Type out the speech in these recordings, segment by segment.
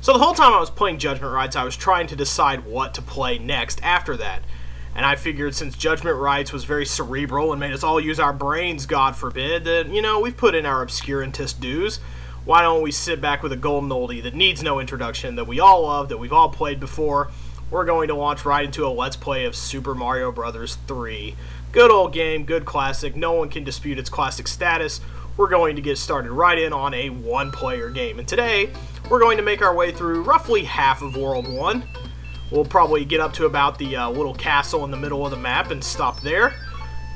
So the whole time I was playing Judgment Rights, I was trying to decide what to play next after that. And I figured since Judgment Rights was very cerebral and made us all use our brains, God forbid, that, you know, we've put in our obscurantist dues. Why don't we sit back with a golden oldie that needs no introduction, that we all love, that we've all played before? We're going to launch right into a Let's Play of Super Mario Bros. 3. Good old game, good classic, no one can dispute its classic status. We're going to get started right in on a one-player game. And today, we're going to make our way through roughly half of World 1. We'll probably get up to about the little castle in the middle of the map and stop there.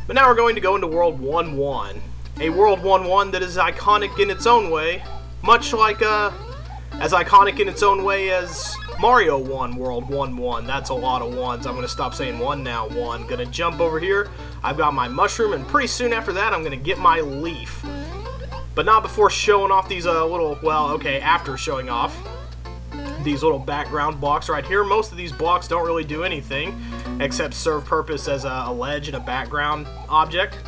But now we're going to go into World 1-1. A World 1-1 that is iconic in its own way, much like, as iconic in its own way as Mario 1 World 1-1. That's a lot of ones. I'm going to stop saying one now. One. Going to jump over here. I've got my mushroom, and pretty soon after that, I'm going to get my leaf. But not before showing off these little, well, okay, after showing off these little background blocks right here. Most of these blocks don't really do anything except serve purpose as a ledge and a background object.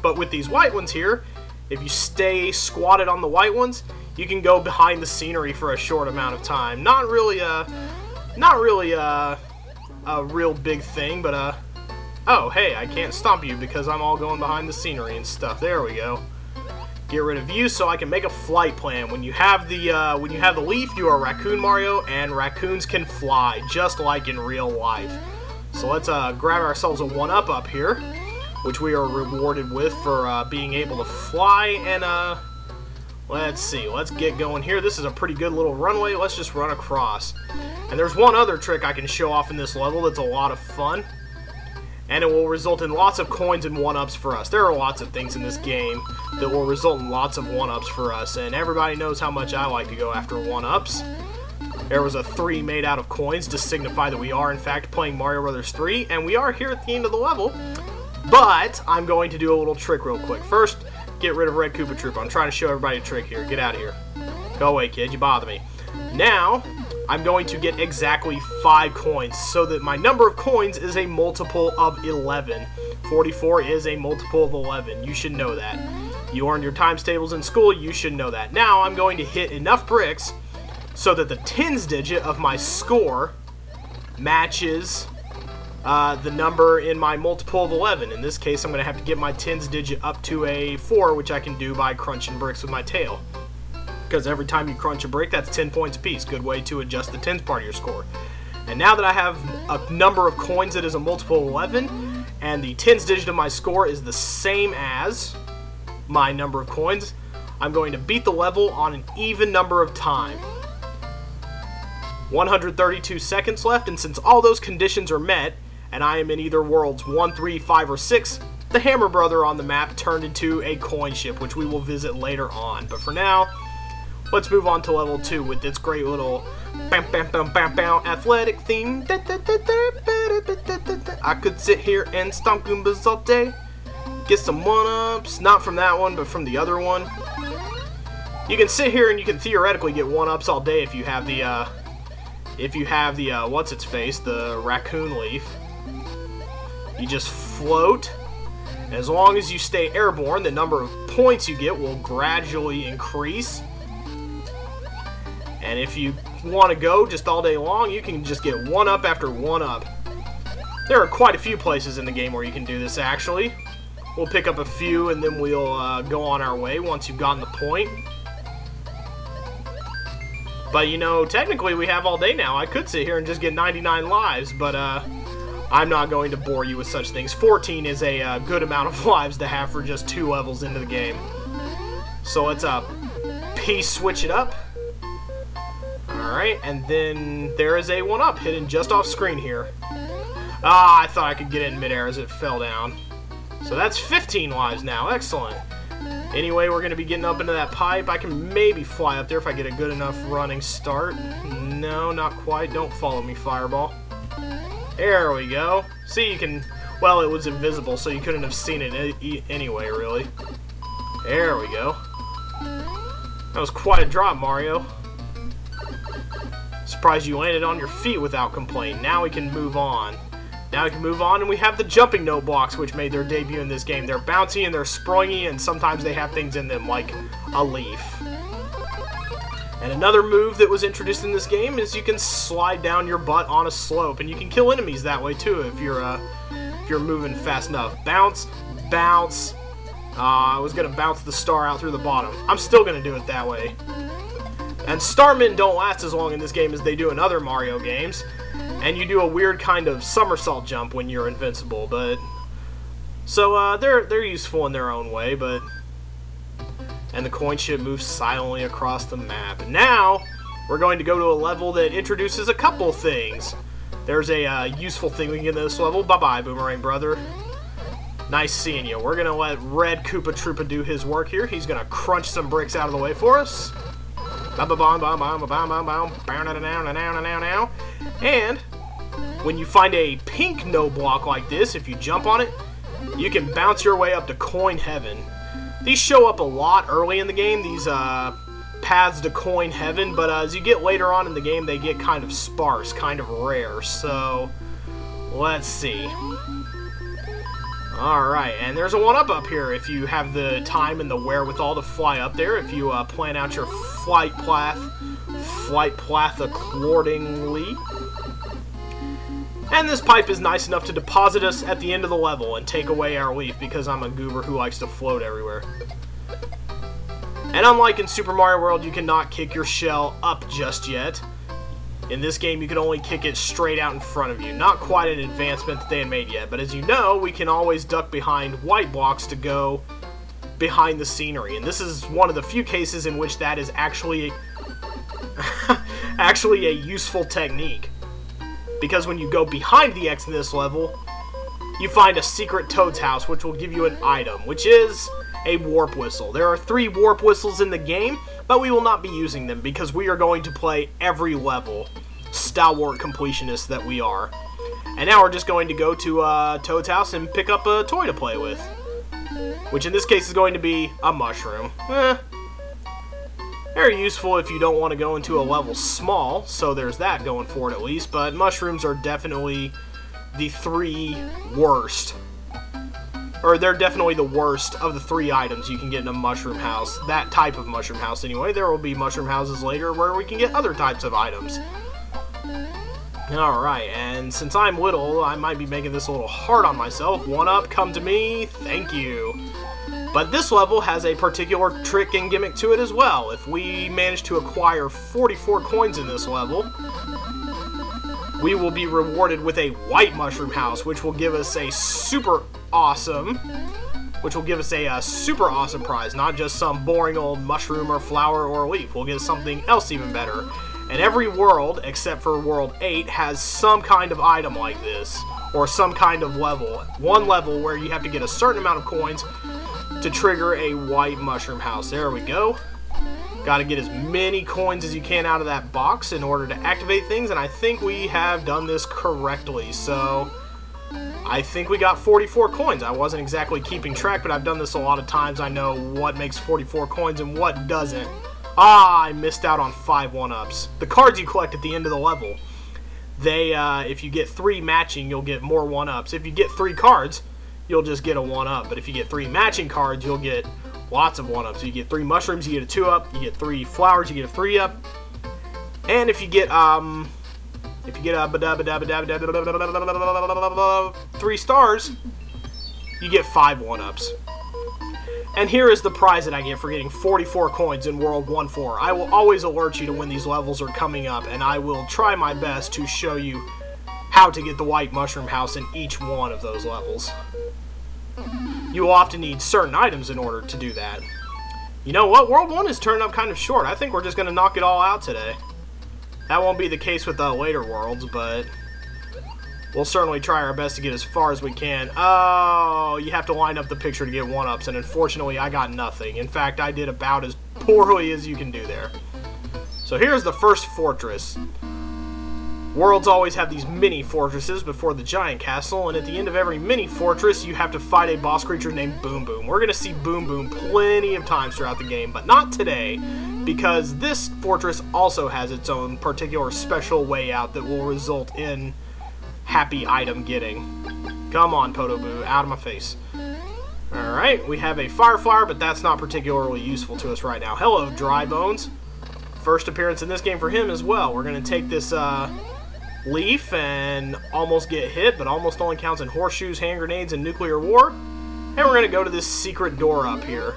But with these white ones here, if you stay squatted on the white ones, you can go behind the scenery for a short amount of time. Not really a real big thing, but oh hey, I can't stomp you because I'm all going behind the scenery and stuff. There we go. Get rid of you so I can make a flight plan. When you have the leaf, you are Raccoon Mario, and raccoons can fly just like in real life. So let's grab ourselves a 1-up up here, which we are rewarded with for being able to fly. And let's see, let's get going here. This is a pretty good little runway. Let's just run across. And there's one other trick I can show off in this level that's a lot of fun, and it will result in lots of coins and 1-ups for us. There are lots of things in this game that will result in lots of 1-ups for us, and everybody knows how much I like to go after 1-ups. There was a 3 made out of coins to signify that we are in fact playing Mario Bros. 3, and we are here at the end of the level. But I'm going to do a little trick real quick. First, get rid of Red Koopa Troopa. I'm trying to show everybody a trick here. Get out of here. Go away, kid. You bother me. Now, I'm going to get exactly 5 coins, so that my number of coins is a multiple of 11. 44 is a multiple of 11. You should know that. You earned your times tables in school, you should know that. Now, I'm going to hit enough bricks so that the tens digit of my score matches the number in my multiple of 11. In this case, I'm going to have to get my tens digit up to a 4, which I can do by crunching bricks with my tail. Because every time you crunch a brick, that's 10 points apiece. Good way to adjust the tens part of your score. And now that I have a number of coins that is a multiple of 11, and the tens digit of my score is the same as my number of coins, I'm going to beat the level on an even number of time. 132 seconds left, and since all those conditions are met, and I am in either worlds 1, 3, 5, or 6, the Hammer Brother on the map turned into a coin ship, which we will visit later on. But for now, let's move on to level 2 with its great little bam bam bam bam bam athletic theme. I could sit here and stomp Goombas all day. Get some 1-ups, not from that one, but from the other one. You can sit here and you can theoretically get 1-ups all day if you have the what's its face, the raccoon leaf. You just float. As long as you stay airborne, the number of points you get will gradually increase. And if you want to go just all day long, you can just get 1-up after 1-up. There are quite a few places in the game where you can do this, actually. We'll pick up a few, and then we'll go on our way once you've gotten the point. But, you know, technically we have all day now. I could sit here and just get 99 lives, but I'm not going to bore you with such things. 14 is a good amount of lives to have for just 2 levels into the game. So let's switch it up. Alright, and then there is a 1-up hidden just off screen here. Ah, I thought I could get it in midair as it fell down. So that's 15 lives now. Excellent. Anyway, we're going to be getting up into that pipe. I can maybe fly up there if I get a good enough running start. No, not quite. Don't follow me, Fireball. There we go. See, you can... Well, it was invisible, so you couldn't have seen it anyway, really. There we go. That was quite a drop, Mario. Surprised you landed on your feet without complaint. Now we can move on. Now we can move on, and we have the jumping note blocks, which made their debut in this game. They're bouncy and they're springy, and sometimes they have things in them, like a leaf. And another move that was introduced in this game is you can slide down your butt on a slope, and you can kill enemies that way too if you're moving fast enough. Bounce, bounce. I was gonna bounce the star out through the bottom. I'm still gonna do it that way. And Starmen don't last as long in this game as they do in other Mario games, and you do a weird kind of somersault jump when you're invincible. But so they're useful in their own way, but. And the coin ship moves silently across the map. And now, we're going to go to a level that introduces a couple things. There's a useful thing we can get in this level. Bye-bye, Boomerang Brother. Nice seeing you. We're going to let Red Koopa Troopa do his work here. He's going to crunch some bricks out of the way for us. And when you find a pink no block like this, if you jump on it, you can bounce your way up to Coin Heaven. These show up a lot early in the game, these paths to Coin Heaven, but as you get later on in the game, they get kind of sparse, kind of rare. So, let's see. Alright, and there's a one-up up here if you have the time and the wherewithal to fly up there, if you plan out your flight path accordingly. And this pipe is nice enough to deposit us at the end of the level and take away our leaf because I'm a goober who likes to float everywhere. And unlike in Super Mario World, you cannot kick your shell up just yet. In this game, you can only kick it straight out in front of you. Not quite an advancement that they had made yet, but as you know, we can always duck behind white blocks to go behind the scenery. And this is one of the few cases in which that is actually a useful technique. Because when you go behind the X in this level, you find a secret Toad's house, which will give you an item, which is a warp whistle. There are 3 warp whistles in the game, but we will not be using them because we are going to play every level, stalwart completionists that we are. And now we're just going to go to Toad's house and pick up a toy to play with, which in this case is going to be a mushroom. Very useful if you don't want to go into a level small, so there's that going for it at least, but mushrooms are definitely the 3 worst. Or they're definitely the worst of the 3 items you can get in a mushroom house. That type of mushroom house anyway. There will be mushroom houses later where we can get other types of items. Alright, and since I'm little, I might be making this a little hard on myself. One up, come to me, thank you. But this level has a particular trick and gimmick to it as well. If we manage to acquire 44 coins in this level, we will be rewarded with a white mushroom house, which will give us a super awesome prize. Not just some boring old mushroom or flower or leaf. We'll get something else even better. And every world, except for World 8, has some kind of item like this, or some kind of level. One level where you have to get a certain amount of coins to trigger a white mushroom house. There we go. Got to get as many coins as you can out of that box in order to activate things, and I think we have done this correctly. So I think we got 44 coins. I wasn't exactly keeping track, but I've done this a lot of times. I know what makes 44 coins and what doesn't. Ah, I missed out on 5 1-ups. The cards you collect at the end of the level, they, if you get 3 matching, you'll get more 1-ups. If you get 3 cards, you'll just get a 1-up. But if you get 3 matching cards, you'll get lots of 1-ups. You get 3 mushrooms, you get a 2-up. You get 3 flowers, you get a 3-up. And if you get 3 stars, you get 5 1-ups. And here is the prize that I get for getting 44 coins in World 1-4. I will always alert you to when these levels are coming up, and I will try my best to show you how to get the white mushroom house in each one of those levels. You will often need certain items in order to do that. You know what? World 1 is turning up kind of short. I think we're just going to knock it all out today. That won't be the case with the later worlds, but we'll certainly try our best to get as far as we can. Oh, you have to line up the picture to get 1-ups, and unfortunately I got nothing. In fact, I did about as poorly as you can do there. So here's the first fortress. Worlds always have these mini fortresses before the giant castle, and at the end of every mini fortress you have to fight a boss creature named Boom Boom. We're going to see Boom Boom plenty of times throughout the game, but not today, because this fortress also has its own particular special way out that will result in happy item getting. Come on, Podoboo, out of my face. Alright, we have a fire flower, but that's not particularly useful to us right now. Hello, Dry Bones. First appearance in this game for him as well. We're going to take this leaf and almost get hit, but almost only counts in horseshoes, hand grenades, and nuclear war. And we're going to go to this secret door up here,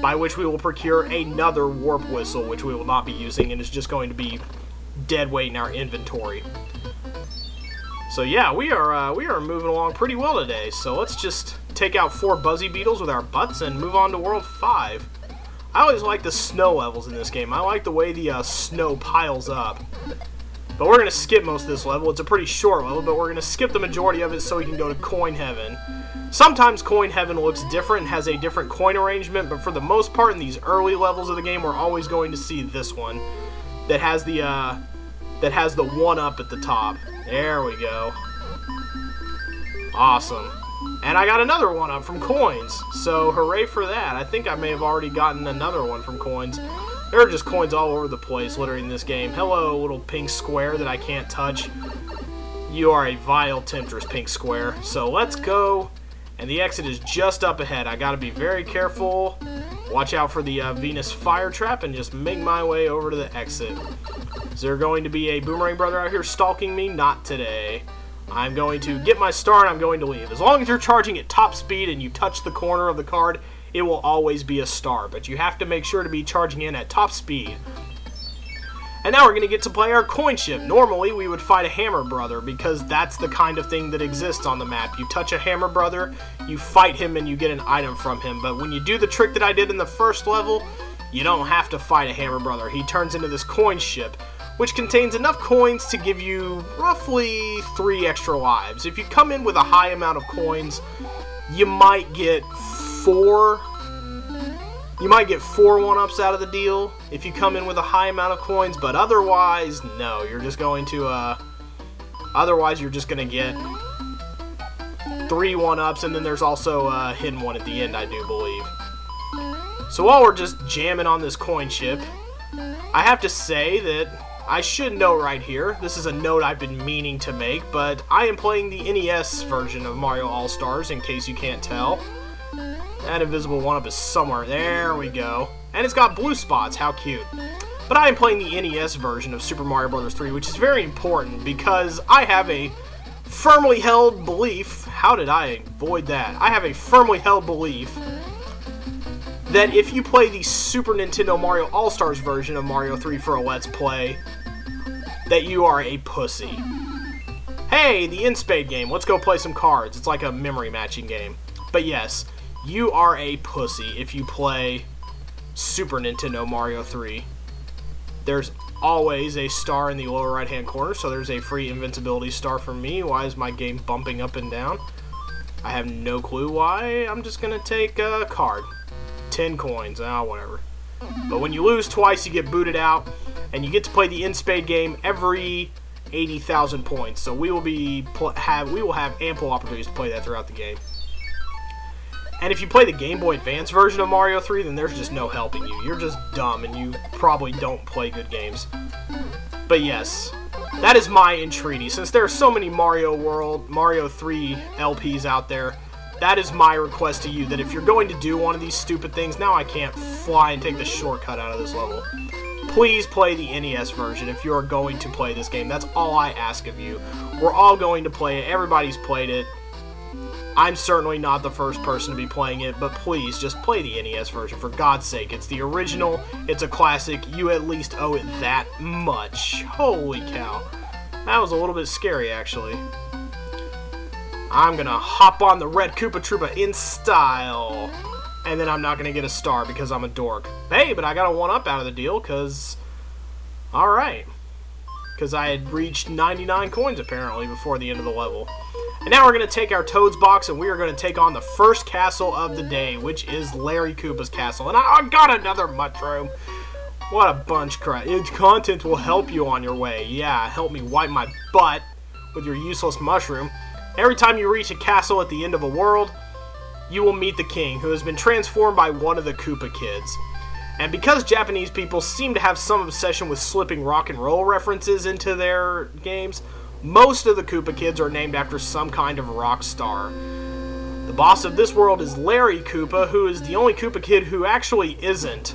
by which we will procure another warp whistle, which we will not be using, and is just going to be dead weight in our inventory. So yeah, we are moving along pretty well today. So let's just take out 4 buzzy beetles with our butts and move on to World 5. I always like the snow levels in this game. I like the way the snow piles up. But we're going to skip most of this level. It's a pretty short level, but we're going to skip the majority of it so we can go to Coin Heaven. Sometimes Coin Heaven looks different and has a different coin arrangement, but for the most part in these early levels of the game, we're always going to see this one that has the 1-up at the top. There we go. Awesome. And I got another 1-up from coins, so hooray for that. I think I may have already gotten another one from coins. There are just coins all over the place littering this game. Hello, little pink square that I can't touch. You are a vile temptress, pink square. So let's go. And the exit is just up ahead. I gotta be very careful. Watch out for the Venus fire trap and just make my way over to the exit. Is there going to be a boomerang brother out here stalking me? Not today. I'm going to get my star and I'm going to leave. As long as you're charging at top speed and you touch the corner of the card, it will always be a star. But you have to make sure to be charging in at top speed. And now we're going to get to play our coin ship. Normally, we would fight a hammer brother because that's the kind of thing that exists on the map. You touch a hammer brother, you fight him, and you get an item from him. But when you do the trick that I did in the first level, you don't have to fight a hammer brother. He turns into this coin ship, which contains enough coins to give you roughly 3 extra lives. If you come in with a high amount of coins, you might get 4 1-ups out of the deal if you come in with a high amount of coins, but otherwise, no. You're just going to, otherwise you're just going to get 3 1-ups, and then there's also a hidden one at the end, I do believe. So while we're just jamming on this coin ship, I have to say that I should note right here, this is a note I've been meaning to make, but I am playing the NES version of Mario All-Stars, in case you can't tell. That invisible 1-up is somewhere. There we go. And it's got blue spots. How cute. But I am playing the NES version of Super Mario Bros. 3, which is very important because I have a firmly held belief. How did I avoid that? I have a firmly held belief that if you play the Super Nintendo Mario All-Stars version of Mario 3 for a Let's Play, that you are a pussy. Hey, the In-Spade game. Let's go play some cards. It's like a memory matching game. But yes, you are a pussy if you play Super Nintendo Mario 3. There's always a star in the lower right hand corner, so there's a free invincibility star for me. Why is my game bumping up and down? I have no clue why. I'm just going to take a card. 10 coins. Whatever. But when you lose twice, you get booted out, and you get to play the In-Spade game every 80,000 points. So we will have ample opportunities to play that throughout the game. And if you play the Game Boy Advance version of Mario 3, then there's just no helping you. You're just dumb, and you probably don't play good games. But yes, that is my entreaty. Since there are so many Mario 3 LPs out there, that is my request to you, that if you're going to do one of these stupid things, now I can't fly and take the shortcut out of this level. Please play the NES version if you're going to play this game. That's all I ask of you. We're all going to play it. Everybody's played it. I'm certainly not the first person to be playing it, but please, just play the NES version, for God's sake. It's the original, it's a classic, you at least owe it that much. Holy cow. That was a little bit scary, actually. I'm gonna hop on the red Koopa Troopa in style, and then I'm not gonna get a star because I'm a dork. Hey, but I got a 1-up out of the deal, because... Alright. Because I had reached 99 coins, apparently, before the end of the level. And now we're going to take our Toads box, and we are going to take on the first castle of the day, which is Larry Koopa's castle. And I got another mushroom. What a bunch of crap. Its content will help you on your way. Yeah, help me wipe my butt with your useless mushroom. Every time you reach a castle at the end of a world, you will meet the king, who has been transformed by one of the Koopa kids. And because Japanese people seem to have some obsession with slipping rock and roll references into their games, most of the Koopa kids are named after some kind of rock star. The boss of this world is Larry Koopa, who is the only Koopa kid who actually isn't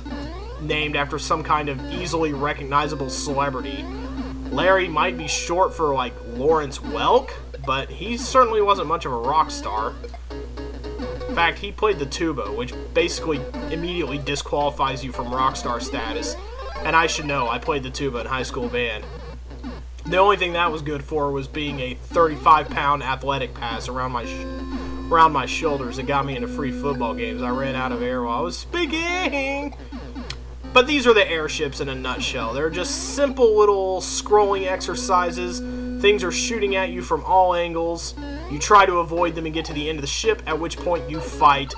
named after some kind of easily recognizable celebrity. Larry might be short for, like, Lawrence Welk, but he certainly wasn't much of a rock star. In fact, he played the tuba, which basically immediately disqualifies you from rock star status. And I should know, I played the tuba in high school band. The only thing that was good for was being a 35-pound athletic pass around my shoulders that got me into free football games. I ran out of air while I was speaking. But these are the airships in a nutshell. They're just simple little scrolling exercises. Things are shooting at you from all angles. You try to avoid them and get to the end of the ship, at which point you fight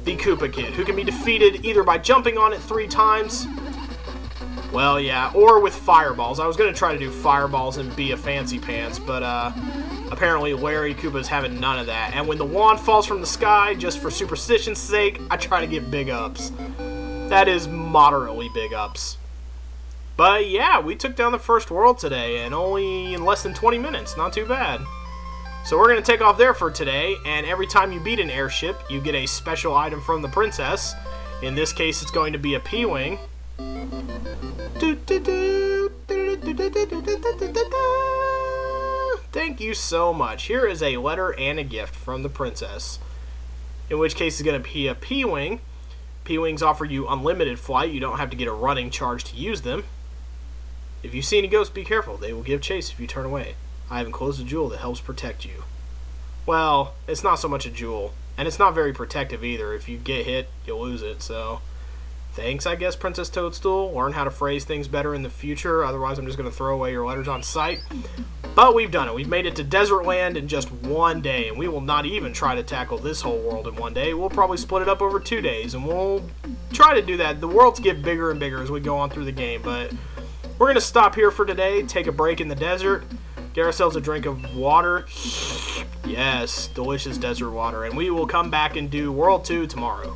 the Koopa Kid, who can be defeated either by jumping on it 3 times, well, yeah, or with fireballs. I was going to try to do fireballs and be a fancy pants, but apparently Larry Koopa's having none of that. And when the wand falls from the sky, just for superstition's sake, I try to get big ups. That is moderately big ups. But yeah, we took down the first world today, and only in less than 20 minutes. Not too bad. So we're going to take off there for today, and every time you beat an airship, you get a special item from the princess. In this case, it's going to be a P-Wing. Thank you so much. Here is a letter and a gift from the princess. In which case, it's going to be a P-Wing. P-Wings offer you unlimited flight. You don't have to get a running charge to use them. If you see any ghosts, be careful. They will give chase if you turn away. I have enclosed a jewel that helps protect you. Well, it's not so much a jewel. And it's not very protective either. If you get hit, you'll lose it. So, thanks, I guess, Princess Toadstool. Learn how to phrase things better in the future. Otherwise, I'm just going to throw away your letters on sight. But we've done it. We've made it to Desert Land in just 1 day. And we will not even try to tackle this whole world in 1 day. We'll probably split it up over 2 days. And we'll try to do that. The worlds get bigger and bigger as we go on through the game. But we're going to stop here for today. Take a break in the desert. Get ourselves a drink of water. Yes, delicious desert water. And we will come back and do World 2 tomorrow.